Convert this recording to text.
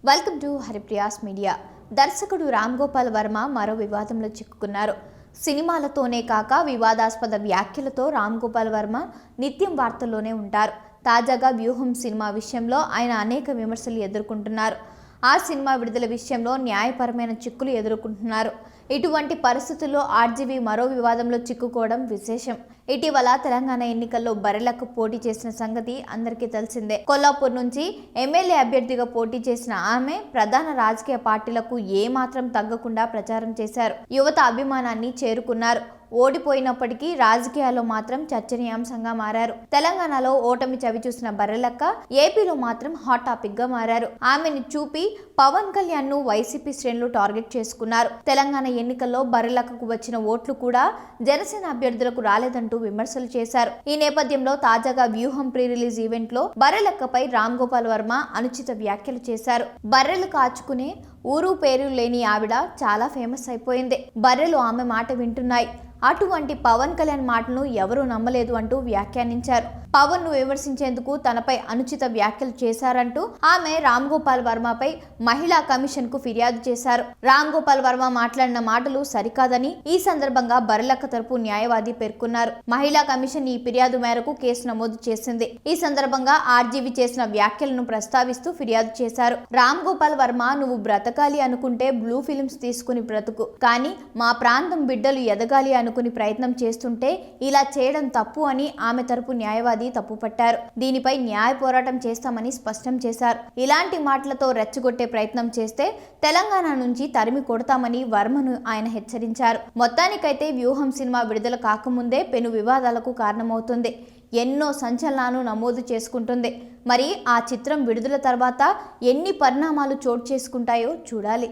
Welcome to Haripriya's media. దర్శకుడు రామ్ గోపాల్ వర్మ మరో వివాదంలో చిక్కుకున్నారు. సినిమాలతోనే కాక వివాదాస్పద వ్యాఖ్యలతో రామ్ గోపాల్ వర్మ నిత్యం వార్తల్లోనే ఉంటారు. తాజాగా వ్యూహం సినిమా విషయంలో ఆయన అనేక విమర్శలు ఎదుర్కొంటున్నారు. ఆ సినిమా విడుదల విషయంలో న్యాయపరమైన చిక్కులు ఎదుర్కొంటున్నారు. ఇటువంటి పరిస్థితుల్లో ఆర్జీవీ మరో వివాదంలో చిక్కుకోవడం విశేషం. ఇటీవల తెలంగాణ ఎన్నికల్లో బర్రెలకు పోటీ చేసిన సంగతి అందరికీ తెలిసిందే. కొల్లాపూర్ నుంచి ఎమ్మెల్యే అభ్యర్థిగా పోటీ చేసిన ఆమె ప్రధాన రాజకీయ పార్టీలకు ఏమాత్రం తగ్గకుండా ప్రచారం చేశారు. యువత అభిమానాన్ని చేరుకున్నారు. ఓడిపోయినప్పటికీ రాజకీయాల్లో మాత్రం చర్చనీయాంశంగా మారారు. తెలంగాణలో ఓటమి చవిచూసిన బర్రెలక్క ఏపీలో మాత్రం హాట్ టాపిక్ గా మారారు. ఆమెను చూపి పవన్ కళ్యాణ్ ను వైసీపీ శ్రేణులు టార్గెట్ చేసుకున్నారు. తెలంగాణ ఎన్నికల్లో బర్రెలక్కకు వచ్చిన ఓట్లు కూడా జనసేన అభ్యర్థులకు రాలేదంటూ విమర్శలు చేశారు. ఈ నేపథ్యంలో తాజాగా వ్యూహం ప్రీ రిలీజ్ ఈవెంట్ లో బర్రెలక్కపై రామ్ గోపాల్ వర్మ అనుచిత వ్యాఖ్యలు చేశారు. బర్రెలు కాచుకునే ఊరు పేరు లేని ఆవిడ చాలా ఫేమస్ అయిపోయింది. బర్రెలు ఆమె మాట వింటున్నాయి. అటువంటి పవన్ కళ్యాణ్ మాటలను ఎవరూ నమ్మలేదు అంటూ వ్యాఖ్యానించారు. పవన్ ను విమర్శించేందుకు తనపై అనుచిత వ్యాఖ్యలు చేశారంటూ ఆమె రామ్ గోపాల్ వర్మపై మహిళా కమిషన్ కు ఫిర్యాదు చేశారు. రామ్ గోపాల్ వర్మ మాట్లాడిన మాటలు సరికాదని ఈ సందర్భంగా బర్రెలక్క తరపు న్యాయవాది పేర్కొన్నారు. మహిళా కమిషన్ ఈ ఫిర్యాదు మేరకు కేసు నమోదు చేసింది. ఈ సందర్భంగా ఆర్జీవీ చేసిన వ్యాఖ్యలను ప్రస్తావిస్తూ ఫిర్యాదు చేశారు. రామ్ గోపాల్ వర్మ, నువ్వు బ్రతకాలి అనుకుంటే బ్లూ ఫిల్మ్స్ తీసుకుని బ్రతుకు, కానీ మా ప్రాంతం బిడ్డలు ఎదగాలి అనుకుని ప్రయత్నం చేస్తుంటే ఇలా చేయడం తప్పు అని ఆమె తరపు న్యాయవాది తప్పుపట్టారు. దీనిపై న్యాయ పోరాటం చేస్తామని స్పష్టం చేశారు. ఇలాంటి మాటలతో రెచ్చగొట్టే ప్రయత్నం చేస్తే తెలంగాణ నుంచి తరిమి కొడతామని వర్మను ఆయన హెచ్చరించారు. మొత్తానికైతే వ్యూహం సినిమా విడుదల కాకముందే పెను వివాదాలకు కారణమవుతుంది. ఎన్నో సంచలనాలు నమోదు చేసుకుంటుంది. మరి ఆ చిత్రం విడుదల తర్వాత ఎన్ని పరిణామాలు చోటు చేసుకుంటాయో చూడాలి.